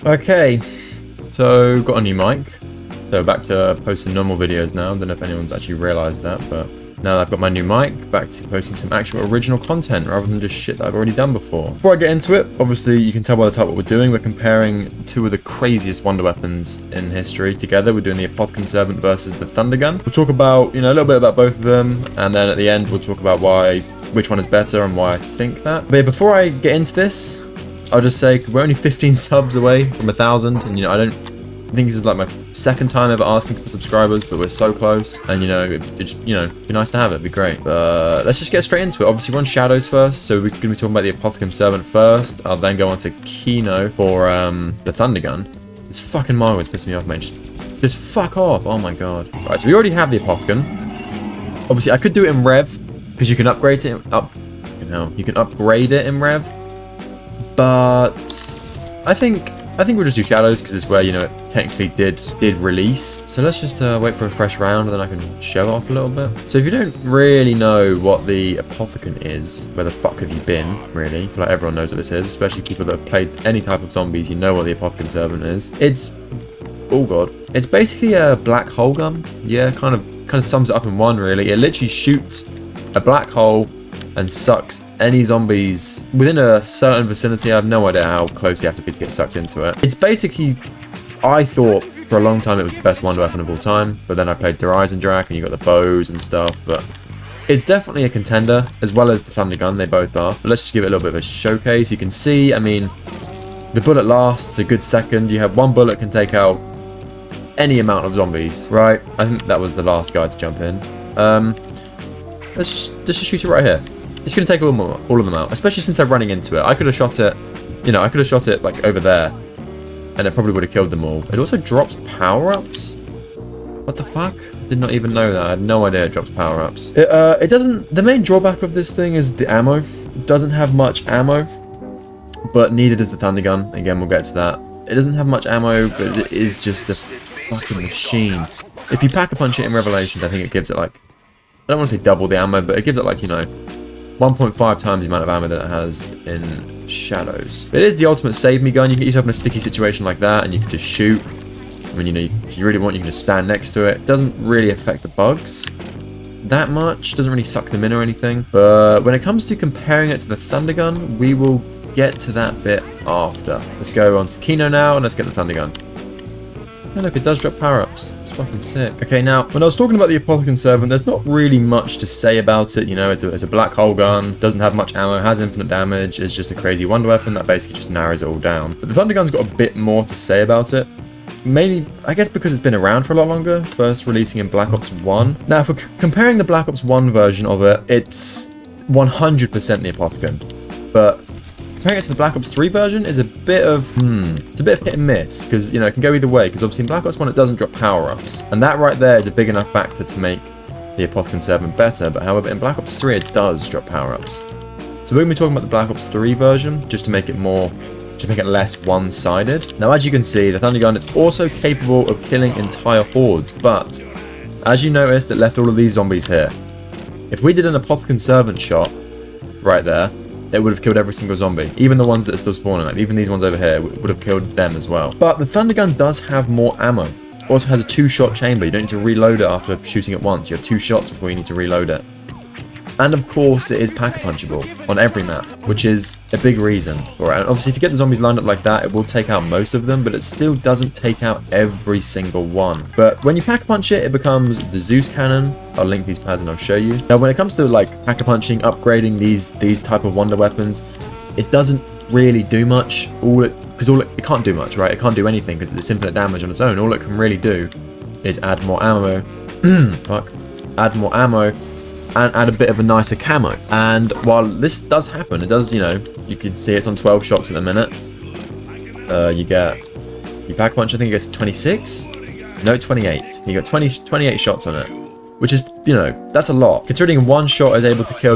Okay, so got a new mic. So back to posting normal videos now. I don't know if anyone's actually realised that, but now that I've got my new mic, back to posting some actual original content rather than just shit that I've already done before. Before I get into it, obviously you can tell by the title what we're doing. We're comparing two of the craziest wonder weapons in history together. We're doing the Apothicon Servant versus the Thundergun. We'll talk about, a little bit about both of them, and then at the end we'll talk about which one is better and why I think that. But yeah, before I get into this, I'll just say we're only 15 subs away from 1,000, and I think this is like my second time ever asking for subscribers, but we're so close, and it'd just be nice to have it. It'd be great. But let's just get straight into it. Obviously, we're on Shadows first, so we're going to be talking about the Apothicon Servant first. I'll then go on to Kino for the Thundergun. This fucking Margo is pissing me off, man. Just fuck off. Oh my god. Right, so we already have the Apothicon. Obviously, I could do it in Rev because you can upgrade it. You can upgrade it in Rev. But I think we'll just do Shadows because it's where it technically did release. So let's just wait for a fresh round, and then I can show off a little bit. So if you don't really know what the Apothicon is, where the fuck have you been? Really, I feel like everyone knows what this is, especially people that have played any type of zombies. You know what the Apothicon Servant is. It's basically a black hole gun. Yeah, kind of sums it up in one. Really, it literally shoots a black hole and sucks any zombies within a certain vicinity. I have no idea how close you have to be to get sucked into it. It's basically, I thought for a long time it was the best wonder weapon of all time, but then I played Horizon Drac and you got the bows and stuff, but it's definitely a contender, as well as the Thundergun. They both are. But let's just give it a little bit of a showcase. You can see, the bullet lasts a good second. You have one bullet can take out any amount of zombies, right? I think that was the last guy to jump in. Let's just shoot it right here. It's going to take all of them out, especially since they're running into it. I could have shot it, like over there, and it probably would have killed them all. It also drops power-ups? What the fuck? Did not even know that. I had no idea it drops power-ups. It doesn't... The main drawback of this thing is the ammo. It doesn't have much ammo, but neither does the Thundergun. Again, we'll get to that. It doesn't have much ammo, but it is just a fucking machine. If you pack-a-punch it in Revelations, I think it gives it like... I don't want to say double the ammo, but it gives it like, 1.5 times the amount of ammo that it has in Shadows. It is the ultimate save me gun. You get yourself in a sticky situation like that and you can just shoot. If you really want, you can just stand next to it. It doesn't really affect the bugs that much. Doesn't really suck them in or anything. But when it comes to comparing it to the Thundergun, we will get to that bit after. Let's go on to Kino now and let's get the Thundergun. And look, it does drop power-ups. It's fucking sick. Okay, now, when I was talking about the Apothicon Servant, there's not really much to say about it. It's a black hole gun, doesn't have much ammo, has infinite damage, it's just a crazy wonder weapon that basically just narrows it all down. But the Thundergun's got a bit more to say about it. Mainly, I guess because it's been around for a lot longer, first releasing in Black Ops 1. Now, if we're comparing the Black Ops 1 version of it, it's 100% the Apothicon. But comparing it to the Black Ops 3 version is a bit of, it's a bit of hit and miss, because, it can go either way, because obviously in Black Ops 1 it doesn't drop power-ups, and that right there is a big enough factor to make the Apothicon Servant better, but however in Black Ops 3 it does drop power-ups. So we're going to be talking about the Black Ops 3 version, just to make it less one-sided. Now as you can see, the Thundergun is also capable of killing entire hordes, but as you noticed, it left all of these zombies here. If we did an Apothicon Servant shot right there, it would have killed every single zombie. Even the ones that are still spawning, like even these ones over here, would have killed them as well. But the Thundergun does have more ammo. It also has a 2-shot chamber. You don't need to reload it after shooting it once. You have 2 shots before you need to reload it. And of course, it is pack-a-punchable on every map, which is a big reason for it. And obviously, if you get the zombies lined up like that, it will take out most of them, but it still doesn't take out every single one. But when you pack-a-punch it, it becomes the Zeus cannon. I'll link these pads and I'll show you. Now, when it comes to like pack-a-punching, upgrading these type of wonder weapons, it doesn't really do much. It can't do much, right? It can't do anything because it's infinite damage on its own. All it can really do is add more ammo. Add more ammo. And add a bit of a nicer camo. And while this does happen, it does, you can see it's on 12 shots at the minute. You pack punch, I think it gets 26? No, 28. You got 28 shots on it. Which is, that's a lot. Considering one shot is able to kill,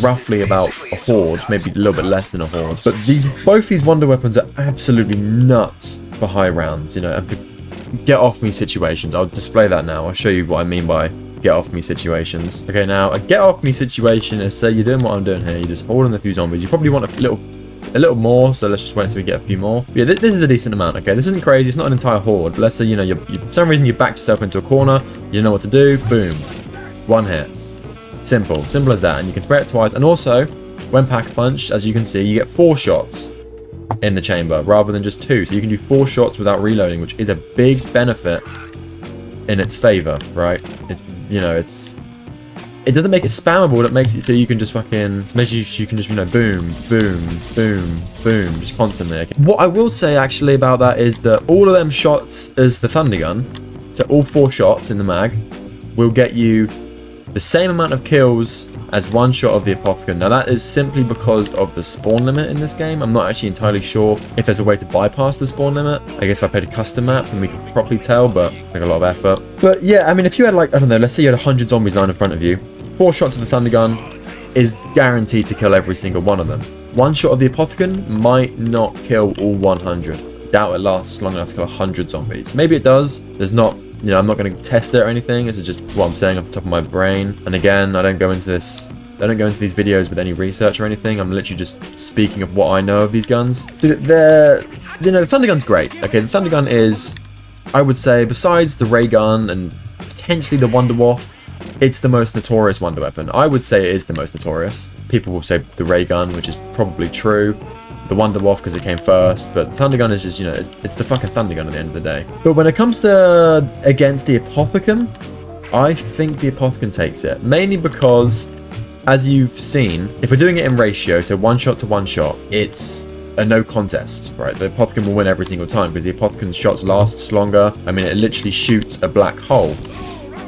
roughly about a horde, maybe a little bit less than a horde. But both these wonder weapons are absolutely nuts for high rounds, and for get off me situations. I'll display that now. I'll show you what I mean by get off me situations. Okay, now a get off me situation is, say you're doing what I'm doing here, you're just holding a few zombies. You probably want a little a little more, so let's just wait until we get a few more. But yeah, this is a decent amount, okay? This isn't crazy, it's not an entire horde, but let's say, you know, for some reason you backed yourself into a corner, you know what to do, boom. One hit. Simple as that, and you can spray it twice, and also, when pack-punched, as you can see, you get 4 shots in the chamber, rather than just 2, so you can do 4 shots without reloading, which is a big benefit in its favor, right? It's, you know, it doesn't make it spammable, but it makes it so you can just fucking, makes you can just, you know, boom, boom, boom, boom, just constantly. Okay. What I will say actually about that is that all of them shots as the Thundergun, so all 4 shots in the mag, will get you the same amount of kills as 1 shot of the Apothicon. Now that is simply because of the spawn limit in this game. I'm not actually entirely sure if there's a way to bypass the spawn limit. I guess if I played a custom map then we could properly tell, but it's like a lot of effort. But yeah, I mean, if you had like, I don't know, let's say you had 100 zombies lying in front of you, 4 shots of the Thundergun is guaranteed to kill every single one of them. 1 shot of the Apothicon might not kill all 100. Doubt it lasts long enough to kill 100 zombies. Maybe it does. There's not, you know, I'm not going to test it or anything. This is just what I'm saying off the top of my brain. And again, I don't go into these videos with any research or anything. I'm literally just speaking of what I know of these guns. You know, the Thundergun's great. Okay, the Thundergun is, I would say, besides the ray gun and potentially the Wonder Waff, it's the most notorious wonder weapon. I would say it is the most notorious. People will say the ray gun, which is probably true. The Wonder Waff because it came first, but the Thundergun is just, you know, it's the fucking Thundergun at the end of the day. But when it comes to against the Apothicon, I think the Apothicon takes it. Mainly because, as you've seen, if we're doing it in ratio, so 1 shot to 1 shot, it's a no contest, right? The Apothicon will win every single time because the Apothecon's shots lasts longer. I mean, it literally shoots a black hole.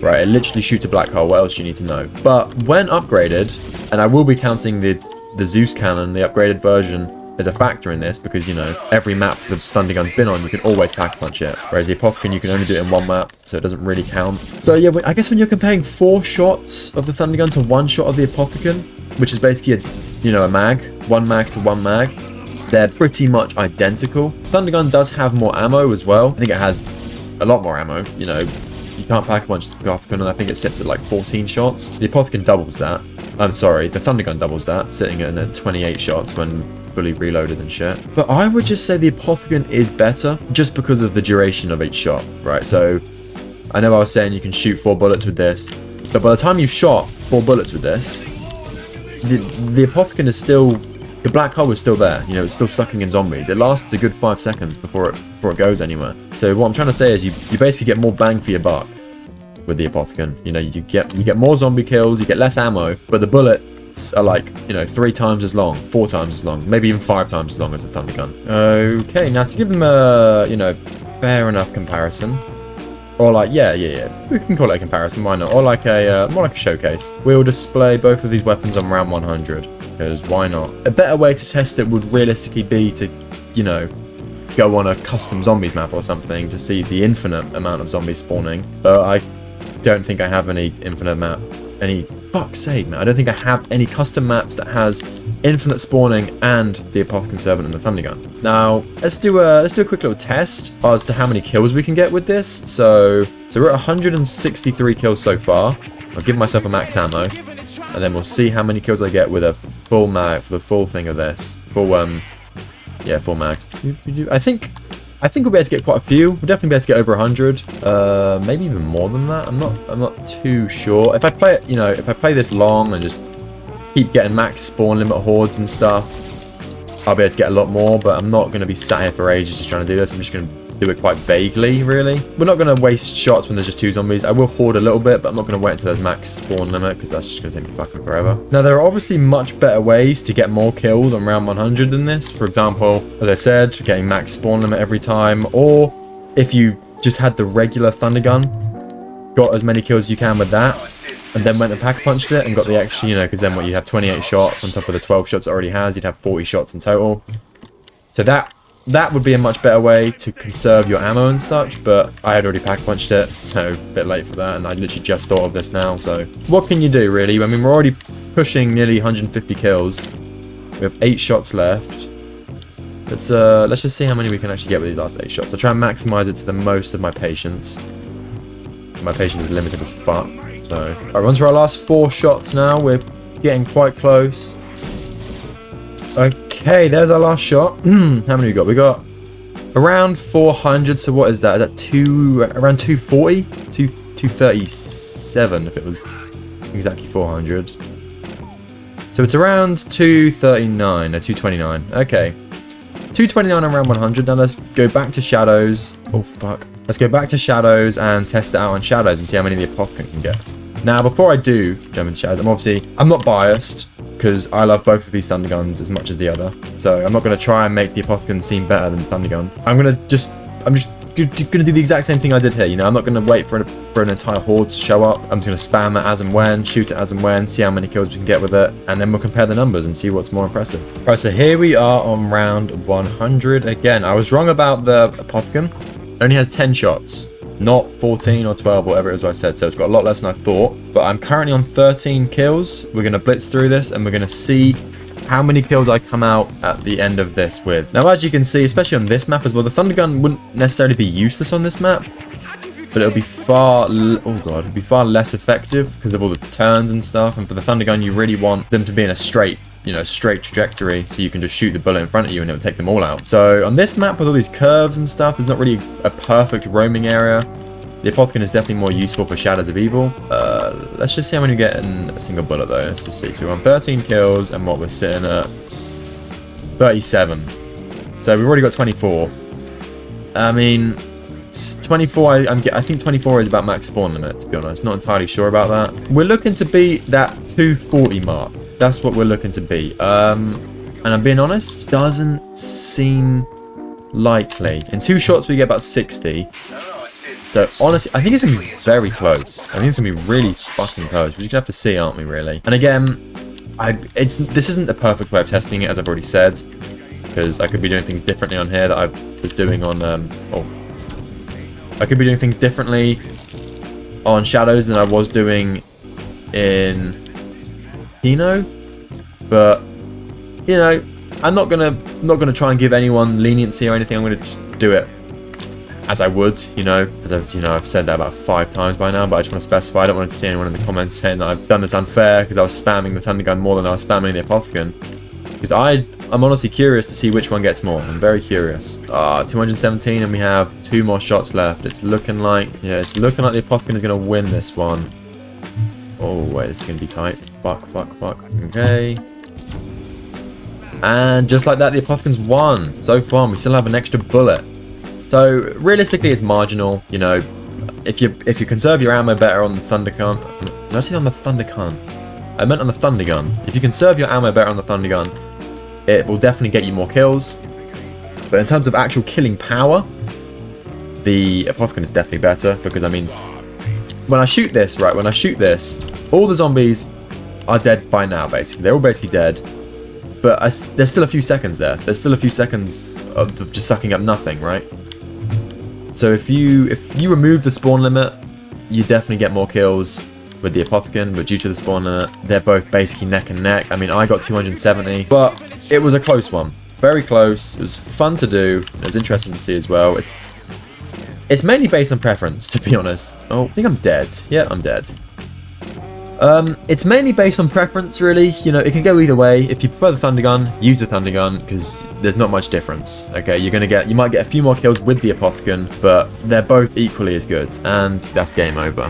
Right, it literally shoots a black hole. What else do you need to know? But when upgraded, and I will be counting the Zeus cannon, the upgraded version, as a factor in this, because, you know, every map the Thundergun's been on, you can always pack punch it. Whereas the Apothicon, you can only do it in 1 map, so it doesn't really count. So yeah, I guess when you're comparing 4 shots of the Thundergun to 1 shot of the Apothicon, which is basically a mag, 1 mag to 1 mag, they're pretty much identical. Thundergun does have more ammo as well. I think it has a lot more ammo, you know. You can't pack a punch the Apothicon, and I think it sits at like 14 shots. The Apothicon doubles that. I'm sorry, the Thundergun doubles that, sitting at 28 shots when fully reloaded and shit. But I would just say the Apothicon is better just because of the duration of each shot, right? So I know I was saying you can shoot 4 bullets with this, but by the time you've shot 4 bullets with this, the Apothicon is still, the black hole is still there. You know, it's still sucking in zombies. It lasts a good 5 seconds before it goes anywhere. So what I'm trying to say is you basically get more bang for your buck with the Apothicon. You know, you get more zombie kills, you get less ammo, but the bullets are like, you know, 3 times as long, 4 times as long, maybe even 5 times as long as the Thundergun. Okay, now to give them a, you know, fair enough comparison, or like, yeah, we can call it a comparison, why not? Or like a, more like a showcase. We'll display both of these weapons on round 100, because why not? A better way to test it would realistically be to, you know, go on a custom zombies map or something to see the infinite amount of zombies spawning. But I don't think I have any infinite map. Fuck's sake, man. I don't think I have any custom maps that has infinite spawning and the Apothicon Servant and the Thundergun. Now, let's do a quick little test as to how many kills we can get with this. So we're at 163 kills so far. I'll give myself a max ammo, and then we'll see how many kills I get with a full mag for the full thing of this. Full mag. I think we'll be able to get quite a few. We'll definitely be able to get over 100. Maybe even more than that. I'm not too sure. If I play it, you know, if I play this long and just keep getting max spawn limit hordes and stuff, I'll be able to get a lot more, but I'm not going to be sat here for ages just trying to do this. I'm just going to do it quite vaguely, really. We're not going to waste shots when there's just 2 zombies. I will hoard a little bit, but I'm not going to wait until there's max spawn limit, because that's just going to take me fucking forever. Now, there are obviously much better ways to get more kills on round 100 than this. For example, as I said, getting max spawn limit every time, or if you just had the regular Thundergun, got as many kills as you can with that, and then went and pack-punched it and got the extra, you know, because then what, you have 28 shots on top of the 12 shots it already has, you'd have 40 shots in total. So that would be a much better way to conserve your ammo and such, but I had already pack-punched it, so a bit late for that, and I literally just thought of this now, so what can you do, really? I mean, we're already pushing nearly 150 kills. We have 8 shots left. Let's just see how many we can actually get with these last 8 shots. I'll try and maximize it to the most of my patience. My patience is limited as fuck, so... Alright, we're on to our last 4 shots now. We're getting quite close. Okay. Okay, there's our last shot. How many we got? We got around 400. So what is that? Is that around 240? 237 if it was exactly 400. So it's around 239 or 229. Okay. 229 around 100. Now let's go back to shadows. Oh fuck. Let's go back to shadows and test it out on shadows and see how many the Apothicon can get. Now before I do jump into shadows, I'm not biased because I love both of these Thunderguns as much as the other. So I'm not going to try and make the Apothicon seem better than the Thundergun. I'm just gonna do the exact same thing I did here. You know, I'm not gonna wait for an entire horde to show up. I'm just gonna spam it as and when, shoot it as and when, see how many kills we can get with it, and then we'll compare the numbers and see what's more impressive. Right, so here we are on round 100. Again, I was wrong about the Apothicon. It only has 10 shots, not 14 or 12, whatever it was I said. So it's got a lot less than I thought. But I'm currently on 13 kills. We're gonna blitz through this, and we're gonna see how many kills I come out at the end of this with. Now, as you can see, especially on this map as well, the Thundergun wouldn't necessarily be useless on this map, but it'll be far less effective because of all the turns and stuff. And for the Thundergun, you really want them to be in a straight trajectory, so you can just shoot the bullet in front of you and it'll take them all out. So on this map with all these curves and stuff, there's not really a perfect roaming area. The Apothicon is definitely more useful for Shadows of Evil. Let's just see how many we get in a single bullet, though. Let's just see. So we're on 13 kills, and what we're sitting at 37. So we've already got 24. I mean, 24. I think 24 is about max spawn limit. To be honest, not entirely sure about that. We're looking to beat that 240 mark. That's what we're looking to beat. And I'm being honest, doesn't seem likely. In 2 shots, we get about 60. So, honestly, I think it's going to be very close. I think it's going to be really fucking close. We're just going to have to see, aren't we, really? And again, this isn't the perfect way of testing it, as I've already said, because I could be doing things differently on here that I was doing on... I could be doing things differently on Shadows than I was doing in Kino. But, you know, I'm not gonna try and give anyone leniency or anything. I'm going to just do it as I would, you know, because I've said that about 5 times by now, but I just want to specify. I don't want to see anyone in the comments saying that I've done this unfair because I was spamming the Thundergun more than I was spamming the Apothicon. Because I'm honestly curious to see which one gets more. I'm very curious. 217, and we have 2 more shots left. It's looking like the Apothicon is going to win this one. Oh, wait, this is going to be tight. Fuck. Okay. And just like that, the Apothecon's won. So far, we still have an extra bullet. So realistically, it's marginal. You know, if you conserve your ammo better on the Thundergun. Did I say on the Thundergun? I meant on the Thundergun. If you conserve your ammo better on the Thundergun, it will definitely get you more kills. But in terms of actual killing power, the Apothicon is definitely better because, I mean, when I shoot this, all the zombies are dead by now. Basically, they're all basically dead. But there's still a few seconds there. There's still a few seconds of just sucking up nothing, right? So if you remove the spawn limit, you definitely get more kills with the Apothicon, but due to the spawn limit, they're both basically neck and neck. I mean, I got 270, but it was a close one. Very close. It was fun to do. It was interesting to see as well. It's mainly based on preference, to be honest. Oh, I think I'm dead. Yeah, I'm dead. It's mainly based on preference, really. You know, it can go either way. If you prefer the Thundergun, use the Thundergun, because there's not much difference. Okay, you might get a few more kills with the Apothicon, but they're both equally as good, and that's game over.